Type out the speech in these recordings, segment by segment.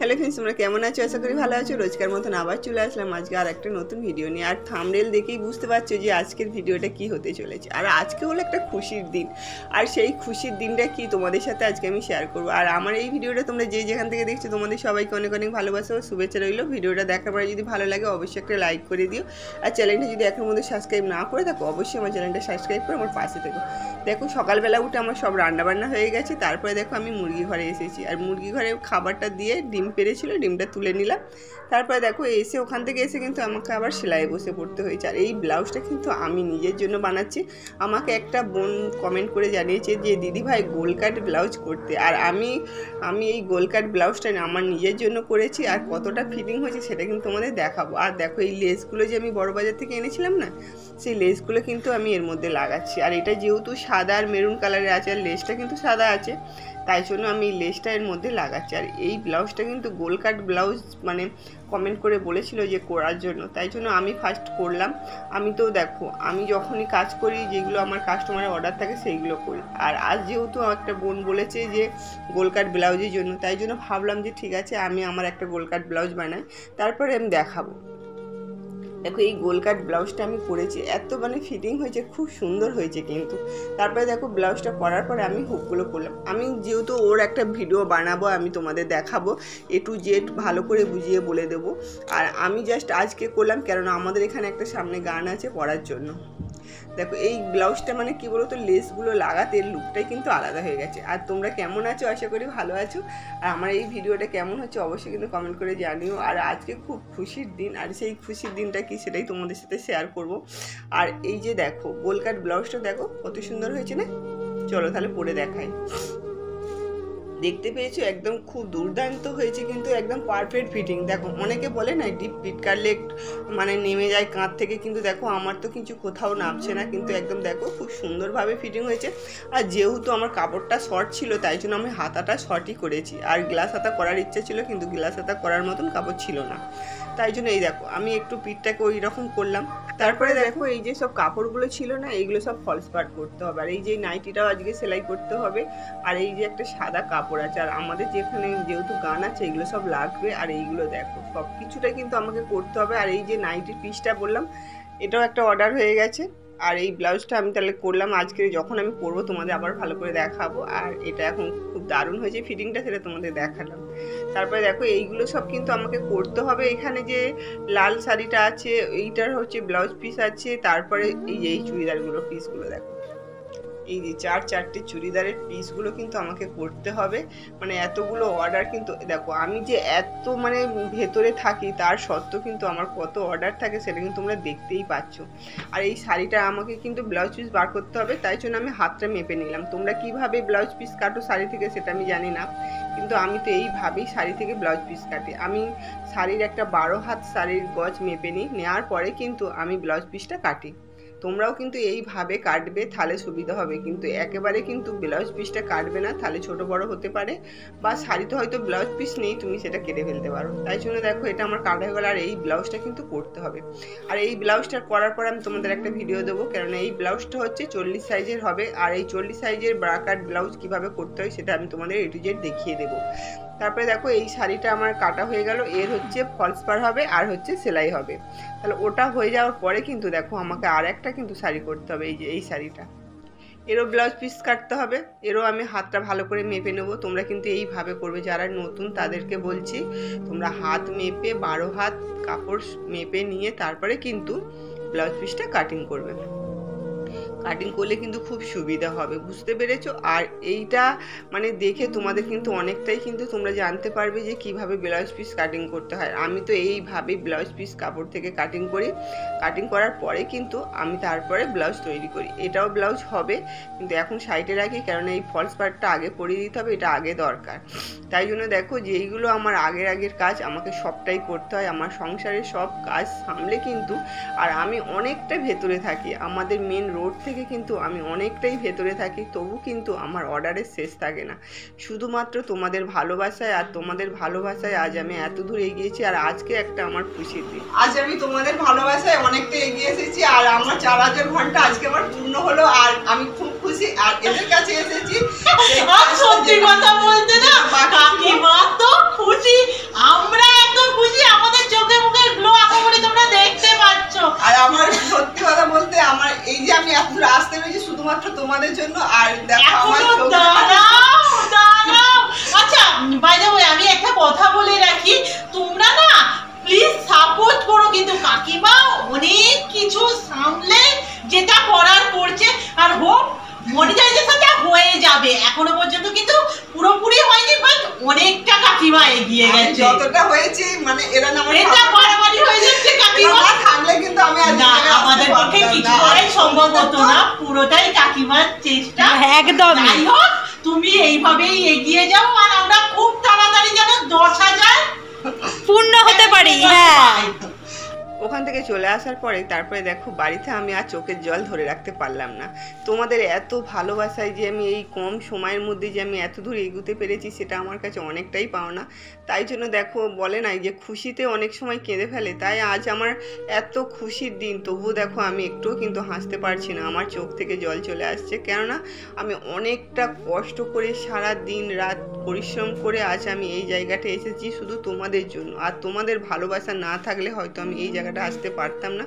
Hello friends, তোমরা কেমন আছো? আশা করি ভালো আছো। রোজকার মতন আবার চলে আসলাম আজকে আর একটা নতুন ভিডিও নিয়ে। আর থাম্বনেল দেখেই বুঝতে পারছো যে আজকের ভিডিওটা কি হতে চলেছে। আর আজকে হলো একটা খুশির দিন, আর সেই খুশির দিনটা কি তোমাদের সাথে আজকে আমি শেয়ার করবো। আর আমার এই ভিডিওটা তোমরা যে যেখান থেকে দেখছো তোমাদের সবাইকে অনেক অনেক ভালোবাসা ও শুভেচ্ছা রইলো। ভিডিওটা দেখার পরে যদি ভালো লাগে অবশ্যই একটা লাইক করে দিও। আর চ্যানেলটা যদি এখনো মধ্যে সাবস্ক্রাইব না করে থাকো অবশ্যই আমার চ্যানেলটা সাবস্ক্রাইব করে আমার পাশে থেকো। দেখো সকালবেলা উঠে আমার সব রান্নাবান্না হয়ে গেছে। তারপরে দেখো আমি মুরগি ঘরে এসেছি, আর মুরগি ঘরে খাবারটা দিয়ে ডিম পেড়েছিল, ডিমটা তুলে নিলাম। তারপরে দেখো এসে ওখান থেকে এসে কিন্তু আমাকে আবার সেলাই বসে পড়তে হয়েছে। আর এই ব্লাউজটা কিন্তু আমি নিজের জন্য বানাচ্ছি। আমাকে একটা বোন কমেন্ট করে জানিয়েছে যে দিদি ভাই গোল কাট ব্লাউজ করতে, আর আমি এই গোল কাট ব্লাউজটা আমার নিজের জন্য করেছি। আর কতটা ফিটিং হয়েছে সেটা কিন্তু তোমাদের দেখাবো। আর দেখো এই লেসগুলো যে আমি বড়বাজার থেকে এনেছিলাম না, সেই লেসগুলো কিন্তু আমি এর মধ্যে লাগাচ্ছি। আর এটা যেহেতু সাদা আর মেরুন কালারের আছে, আর লেসটা কিন্তু সাদা আছে, তাই জন্য আমি এই লেসটা এর মধ্যে লাগাচ্ছি। আর এই ব্লাউজটা কিন্তু গোল কাট ব্লাউজ মানে কমেন্ট করে বলেছিল যে করার জন্য, তাই জন্য আমি ফার্স্ট করলাম। আমি তো দেখো আমি যখনই কাজ করি যেগুলো আমার কাস্টমারের অর্ডার থাকে সেইগুলো করি। আর আজ যেহেতু একটা বোন বলেছে যে গোল কাট ব্লাউজের জন্য, তাই জন্য ভাবলাম যে ঠিক আছে আমি আমার একটা গোল কাট ব্লাউজ বানাই, তারপরে আমি দেখাবো। দেখো এই গোল কাট ব্লাউজটা আমি করেছি, এত মানে ফিটিং হয়েছে, খুব সুন্দর হয়েছে কিন্তু। তারপরে দেখো ব্লাউজটা করার পরে আমি হুকগুলো করলাম। আমি যেহেতু ওর একটা ভিডিও বানাবো, আমি তোমাদের দেখাবো, A to Z ভালো করে বুঝিয়ে বলে দেবো। আর আমি জাস্ট আজকে করলাম, কেননা আমাদের এখানে একটা সামনে গান আছে পড়ার জন্য। দেখো এই ব্লাউজটা মানে কি বলতো, লেসগুলো লাগাতে লুকটাই কিন্তু আলাদা হয়ে গেছে। আর তোমরা কেমন আছো? আশা করি ভালো আছো। আর আমার এই ভিডিওটা কেমন হচ্ছে অবশ্যই কিন্তু কমেন্ট করে জানিও। আর আজকে খুব খুশির দিন, আর সেই খুশির দিনটা কি সেটাই তোমাদের সাথে শেয়ার করব। আর এই যে দেখো গোল কাট ব্লাউজটা দেখো কত সুন্দর হয়েছে না? চলো তাহলে পরে দেখাই। দেখতে পেয়েছো একদম খুব দুর্দান্ত হয়েছে কিন্তু, একদম পারফেক্ট ফিটিং। দেখো অনেকে বলে না ডিপ ফিট কাটলে মানে নেমে যায় কাঁধ থেকে, কিন্তু দেখো আমার তো কিছু কোথাও নামছে না, কিন্তু একদম দেখো খুব সুন্দরভাবে ফিটিং হয়েছে। আর যেহেতু আমার কাপড়টা শর্ট ছিল তাই জন্য আমি হাতাটা শর্টই করেছি। আর গ্লাস হাতা করার ইচ্ছা ছিল কিন্তু গ্লাস হাতা করার মতন কাপড় ছিল না, তাই জন্য এই দেখো আমি একটু পিঠটাকে ওই রকম করলাম। তারপরে দেখো এই যে সব কাপড়গুলো ছিল না, এইগুলো সব ফলস পার্ট করতে হবে। আর এই যে নাইটিটাও আজকে সেলাই করতে হবে। আর এই যে একটা সাদা কাপড় আছে, আর আমাদের যেখানে যেহেতু গান আছে এগুলো সব লাগবে। আর এইগুলো দেখো সব কিছুটা কিন্তু আমাকে করতে হবে। আর এই যে নাইটির পিসটা বললাম, এটাও একটা অর্ডার হয়ে গেছে। আর এই ব্লাউজটা আমি তাহলে করলাম আজকে, যখন আমি পরবো তোমাদের আবার ভালো করে দেখাবো। আর এটা এখন খুব দারুণ হয়েছে ফিটিংটা, সেটা তোমাদের দেখালাম। তারপরে দেখো এইগুলো সব কিন্তু আমাকে করতে হবে। এখানে যে লাল শাড়িটা আছে এইটার হচ্ছে ব্লাউজ পিস আছে। তারপরে এই চুড়িদারগুলো পিসগুলো দেখো, এই যে চারটে চুড়িদারের পিসগুলো কিন্তু আমাকে করতে হবে। মানে এতগুলো অর্ডার কিন্তু দেখো, আমি যে এত মানে ভেতরে থাকি তার সত্ত্বেও কিন্তু আমার কত অর্ডার থাকে সেটা কিন্তু তোমরা দেখতেই পাচ্ছ। আর এই শাড়িটা আমাকে কিন্তু ব্লাউজ পিস বার করতে হবে, তাই জন্য আমি হাতটা মেপে নিলাম। তোমরা কিভাবে ব্লাউজ পিস কাটো শাড়ি থেকে সেটা আমি জানি না, কিন্তু আমি তো এইভাবেই শাড়ি থেকে ব্লাউজ পিস কাটি। আমি শাড়ির একটা 12 হাত শাড়ির গজ মেপে নিই, নেওয়ার পরে কিন্তু আমি ব্লাউজ পিসটা কাটি। তোমরাও কিন্তু এইভাবে কাটবে, তাহলে সুবিধা হবে। কিন্তু একেবারে কিন্তু ব্লাউজ পিসটা কাটবে না, তাহলে ছোট বড় হতে পারে, বা শাড়িতে হয়তো ব্লাউজ পিস নেই তুমি সেটা কেটে ফেলতে পারো। তাই জন্য দেখো এটা আমার কাটা হয়ে গেল। আর এই ব্লাউজটা কিন্তু করতে হবে। আর এই ব্লাউজটা করার পর আমি তোমাদের একটা ভিডিও দেবো, কেননা এই ব্লাউজটা হচ্ছে 40 সাইজের হবে। আর এই 40 সাইজের ব্রাকাট ব্লাউজ কিভাবে করতে হয় সেটা আমি তোমাদের A to Z দেখিয়ে দেবো। তারপরে দেখো এই শাড়িটা আমার কাটা হয়ে গেল, এর হচ্ছে ফলস পার হবে আর হচ্ছে সেলাই হবে। তাহলে ওটা হয়ে যাওয়ার পরে কিন্তু দেখো আমাকে আর একটা কিন্তু শাড়ি করতে হবে। এই যে এই শাড়িটা, এরও ব্লাউজ পিস কাটতে হবে, এরও আমি হাতটা ভালো করে মেপে নেবো। তোমরা কিন্তু এইভাবে করবে, যারা নতুন তাদেরকে বলছি তোমরা হাত মেপে 12 হাত কাপড় মেপে নিয়ে তারপরে কিন্তু ব্লাউজ পিসটা কাটিং করবে। কাটিং করলে কিন্তু খুব সুবিধা হবে, বুঝতে পেরেছো? আর এইটা মানে দেখে তোমাদের কিন্তু অনেকটাই কিন্তু তোমরা জানতে পারবে যে কিভাবে ব্লাউজ পিস কাটিং করতে হয়। আমি তো এইভাবেই ব্লাউজ পিস কাপড় থেকে কাটিং করি, কাটিং করার পরে কিন্তু আমি তারপরে ব্লাউজ তৈরি করি। এটাও ব্লাউজ হবে কিন্তু এখন সাইডে রাখি, কারণ এই ফলস পার্টটা আগে পরিয়ে দিতে হবে, এটা আগে দরকার। তাই জন্য দেখো যেইগুলো আমার আগের কাজ আমাকে সবটাই করতে হয়, আমার সংসারের সব কাজ সামলে কিন্তু। আর আমি অনেকটা ভেতরে থাকি, আমাদের মেন রোড থেকে কিন্তু আমি অনেকটাই ভেতরে থাকি, তবু কিন্তু আমার অর্ডারের শেষ থাকে না। শুধুমাত্র তোমাদের ভালোবাসায়, আর তোমাদের ভালোবাসায় আজ আমি এত দূর এগিয়েছি। আর আজকে একটা আমার খুশির দিন, আজ আমি তোমাদের ভালোবাসায় অনেকটা এগিয়ে এসেছি। আর আমার 4000 ঘন্টা আজকে আমার পূর্ণ হলো, আর আমি খুব খুশি। আর এদের কাছে এসেছি সত্যি কথা বলতে না, কাকিমা তো খুশি। কথা বলে রাখি, তোমরা না প্লিজ সাপোর্ট করো, কিন্তু কাকিমা অনেক কিছু সামলে যেটা করার করছে, আর হোক মনিটাইজেশনটা হয়ে যাবে। এখনো পর্যন্ত কিন্তু পুরোপুরি হয়নি, বাট অনেকটা কাকিমা এগিয়ে গেছে। যতটা হয়েছে মানে এরা না এটা বাড়াবাড়ি হয়ে যাচ্ছে কাকিমা। থাকলে কিন্তু আমি আমাদের পক্ষে কিছু করাই সম্ভব হতো না, পুরোটাই কাকিমার চেষ্টা। একদম। যাই হোক, তুমি এইভাবেই এগিয়ে যাও, আর আমরা খুব তাড়াতাড়ি যেন 10,000 পূর্ণ হতে পারি। হ্যাঁ, ওখান থেকে চলে আসার পরে তারপরে দেখো বাড়িতে আমি আর চোখের জল ধরে রাখতে পারলাম না। তোমাদের এত ভালোবাসায় যে আমি এই কম সময়ের মধ্যে যে আমি এত দূর এগোতে পেরেছি, সেটা আমার কাছে অনেকটাই পাওনা। তাই জন্য দেখো বলে নাই যে খুশিতে অনেক সময় কেঁদে ফেলে, তাই আজ আমার এত খুশির দিন, তবুও দেখো আমি একটুও কিন্তু হাসতে পারছি না, আমার চোখ থেকে জল চলে আসছে। কেননা আমি অনেকটা কষ্ট করে সারা দিন রাত পরিশ্রম করে আজ আমি এই জায়গাটা এসেছি শুধু তোমাদের জন্য। আর তোমাদের ভালোবাসা না থাকলে হয়তো আমি এই জায়গাটা আসতে পারতাম না।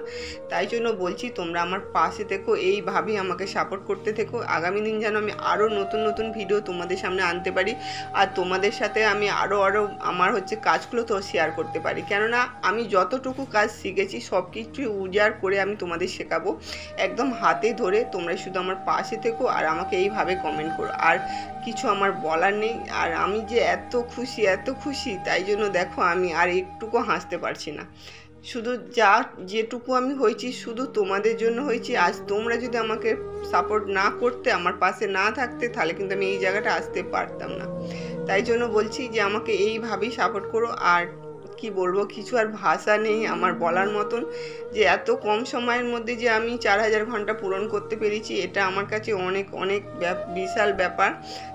তাই জন্য বলছি তোমরা আমার পাশে থেকো, এইভাবেই আমাকে সাপোর্ট করতে থেকো। আগামী দিন যেন আমি আরও নতুন নতুন ভিডিও তোমাদের সামনে আনতে পারি, আর তোমাদের সাথে আমি আরও আমার কাজগুলো তো শেয়ার করতে পারি। কেননা আমি যতটুকু কাজ শিখেছি সব কিছু উজাড় করে আমি তোমাদের শেখাবো, একদম হাতে ধরে। তোমরা শুধু আমার পাশে থেকো আর আমাকে এইভাবে কমেন্ট করো, আর কিছু আমার বলার নেই। আর আমি যে এত খুশি, তাই জন্য দেখো আমি আর একটুকু হাসতে পারছি না। শুধু যেটুকু আমি হয়েছি শুধু তোমাদের জন্য হয়েছি। আজ তোমরা যদি আমাকে সাপোর্ট না করতে, আমার পাশে না থাকতে, তাহলে কিন্তু আমি এই জায়গাটা আসতে পারতাম না। তাই জন্য বলছি যে আমাকে এইভাবেই সাপোর্ট করো। আর কি বলবো, কিছু আর ভাষা নেই আমার বলার মতন, যে এত কম সময়ের মধ্যে যে আমি 4000 ঘন্টা পূরণ করতে পেরেছি, এটা আমার কাছে অনেক অনেক বিশাল ব্যাপার।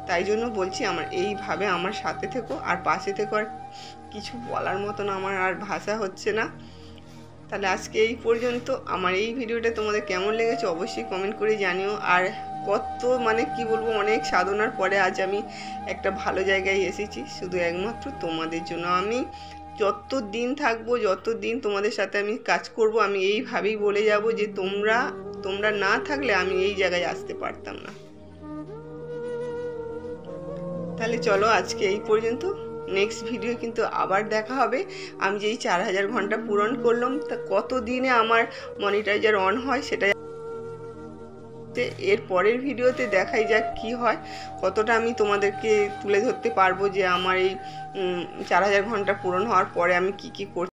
তাই জন্য বলছি আমার এইভাবে আমার সাথে থেকো আর পাশে থেকো। আর কিছু বলার মতন আমার আর ভাষা হচ্ছে না। তাহলে আজকে এই পর্যন্ত। আমার এই ভিডিওটা তোমাদের কেমন লেগেছে অবশ্যই কমেন্ট করে জানিও। আর কত কি বলবো, অনেক সাধনার পরে আজ আমি একটা ভালো জায়গায় এসেছি, শুধু একমাত্র তোমাদের জন্য। আমি যত দিন থাকবো, যত দিন তোমাদের সাথে আমি কাজ করব, আমি এইভাবেই বলে যাব যে তোমরা না থাকলে আমি এই জায়গায় আসতে পারতাম না। তাহলে চলো আজকে এই পর্যন্ত, নেক্সট ভিডিও কিন্তু আবার দেখা হবে। আমি যেই 4000 ঘন্টা পূরণ করলাম, তা কত দিনে আমার মনিটাইজার অন হয় সেটা এর পরের ভিডিওতে দেখাই যাক কি হয়, কতটা আমি তোমাদেরকে তুলে ধরতে পারবো যে আমার এই 4000 ঘন্টা পূরণ হওয়ার পরে আমি কি করতে